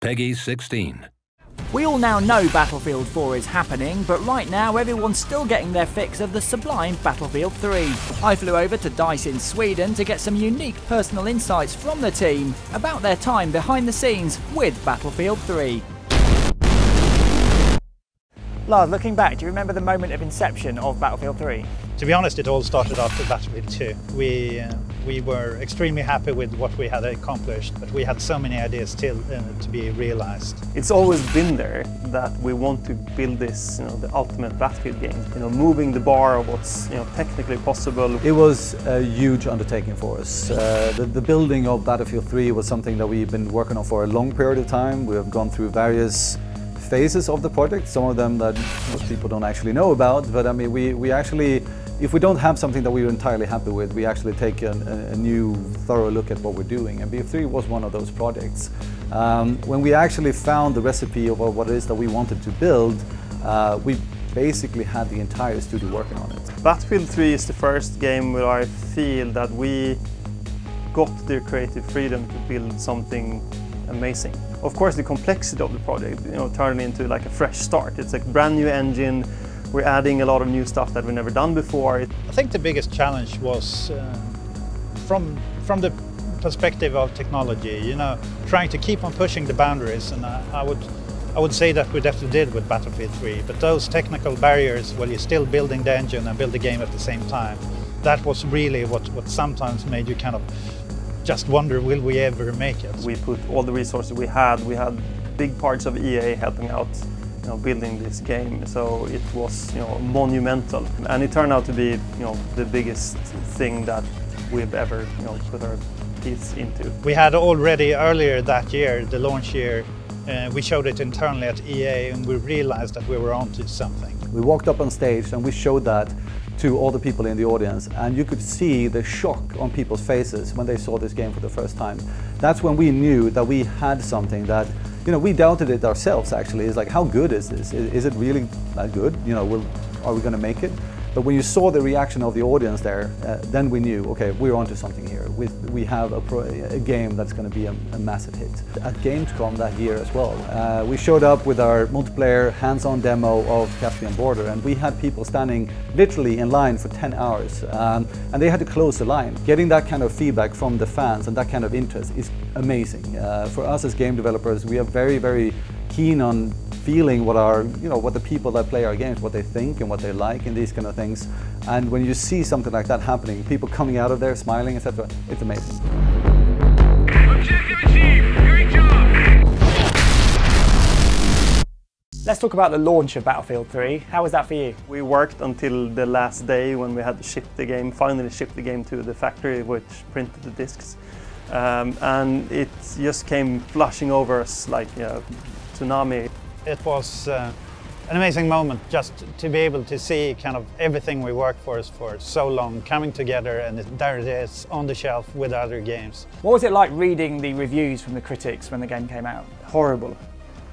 Peggy 16. We all now know Battlefield 4 is happening, but right now everyone's still getting their fix of the sublime Battlefield 3. I flew over to DICE in Sweden to get some unique personal insights from the team about their time behind the scenes with Battlefield 3. Lars, looking back, do you remember the moment of inception of Battlefield 3? To be honest, it all started after Battlefield 2. We were extremely happy with what we had accomplished, but we had so many ideas still to be realized. It's always been there that we want to build this, the ultimate Battlefield game. Moving the bar of what's, technically possible. It was a huge undertaking for us. The building of Battlefield 3 was something that we've been working on for a long period of time. We have gone through various phases of the project, some of them that most people don't actually know about, but I mean, we actually, if we don't have something that we're entirely happy with, we actually take a new, thorough look at what we're doing, and BF3 was one of those projects. When we actually found the recipe of what it is that we wanted to build, we basically had the entire studio working on it. Battlefield 3 is the first game where I feel that we got the creative freedom to build something amazing. Of course, the complexity of the project, turned into like a fresh start. It's a brand new engine. We're adding a lot of new stuff that we've never done before. I think the biggest challenge was from the perspective of technology. Trying to keep on pushing the boundaries, and I would say that we definitely did with Battlefield 3. But those technical barriers, while you're still building the engine and build the game at the same time, that was really what sometimes made you kind of just wonder, will we ever make it? We put all the resources we had. We had big parts of EA helping out, building this game. So it was, monumental, and it turned out to be, the biggest thing that we've ever, put our teeth into. We had already earlier that year, the launch year, we showed it internally at EA, and we realized that we were onto something. We walked up on stage and we showed that to all the people in the audience, and you could see the shock on people's faces when they saw this game for the first time. That's when we knew that we had something that, we doubted it ourselves actually. It's like, how good is this? Is it really that good? Are we going to make it? But when you saw the reaction of the audience there, then we knew, okay, we're onto something here. We have a game that's going to be a massive hit. At Gamescom that year as well, we showed up with our multiplayer hands-on demo of Caspian Border, and we had people standing literally in line for 10 hours, and they had to close the line. Getting that kind of feedback from the fans and that kind of interest is amazing. For us as game developers, we are very, very keen on feeling what the people that play our games, what they think and what they like and these kind of things. And when you see something like that happening, people coming out of there smiling, etc., it's amazing. Objective achieved. Great job. Let's talk about the launch of Battlefield 3. How was that for you? We worked until the last day when we had to finally ship the game to the factory, which printed the discs. And it just came flushing over us like a tsunami. It was an amazing moment just to be able to see kind of everything we worked for so long coming together, and there it is on the shelf with other games. What was it like reading the reviews from the critics when the game came out? Horrible.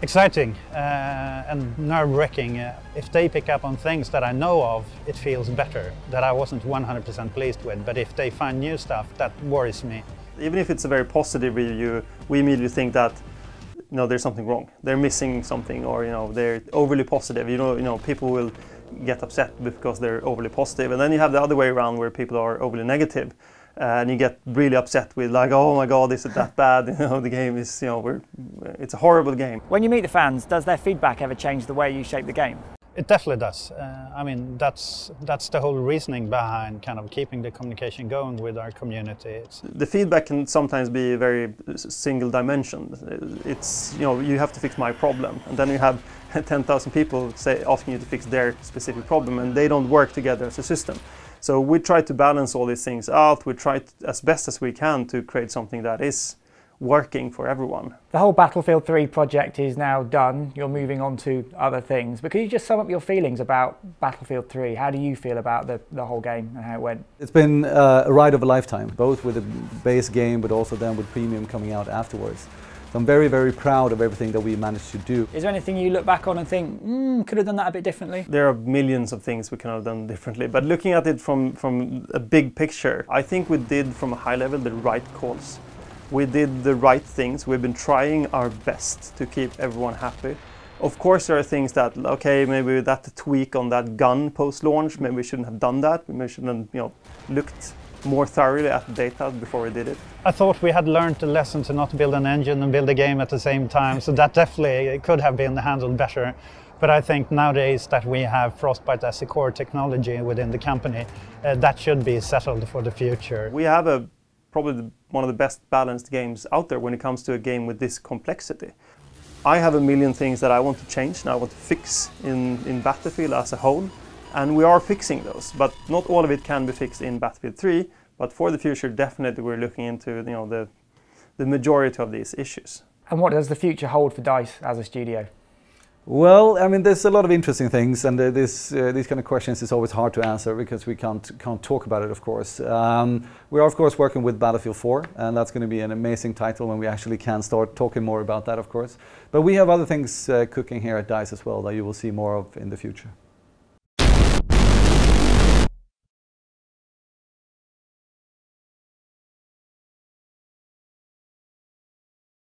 Exciting and nerve-wracking. If they pick up on things that I know of, it feels better, that I wasn't 100% pleased with. But if they find new stuff, that worries me. Even if it's a very positive review, we immediately think that there's something wrong. They're missing something, or they're overly positive. People will get upset because they're overly positive, and then you have the other way around where people are overly negative, and you get really upset with like, oh my God, is it that bad? The game is, it's a horrible game. When you meet the fans, does their feedback ever change the way you shape the game? It definitely does. I mean, that's the whole reasoning behind kind of keeping the communication going with our community. The feedback can sometimes be very single dimension. It's, you have to fix my problem, and then you have 10,000 people asking you to fix their specific problem, and they don't work together as a system. So we try to balance all these things out. We try as best as we can to create something that is working for everyone. The whole Battlefield 3 project is now done. You're moving on to other things. But could you just sum up your feelings about Battlefield 3? How do you feel about the whole game and how it went? It's been a ride of a lifetime, both with the base game but also then with Premium coming out afterwards. So I'm very, very proud of everything that we managed to do. Is there anything you look back on and think, could have done that a bit differently? There are millions of things we could have done differently, but looking at it from a big picture, I think we did from a high level the right calls. we did the right things. We've been trying our best to keep everyone happy. Of course, there are things that, okay, maybe that tweak on that gun post-launch, maybe we shouldn't have done that. Maybe we shouldn't have, looked more thoroughly at the data before we did it. I thought we had learned the lesson to not build an engine and build a game at the same time, so that definitely could have been handled better. But I think nowadays that we have Frostbite as a core technology within the company, that should be settled for the future. We have probably one of the best balanced games out there when it comes to a game with this complexity. I have a million things that I want to change and I want to fix in Battlefield as a whole, and we are fixing those, but not all of it can be fixed in Battlefield 3, but for the future definitely we're looking into the majority of these issues. And what does the future hold for DICE as a studio? Well, I mean, there's a lot of interesting things, and these kind of questions is always hard to answer because we can't talk about it, of course. We are, of course, working with Battlefield 4, and that's going to be an amazing title when we actually can start talking more about that, of course. But we have other things cooking here at DICE as well that you will see more of in the future.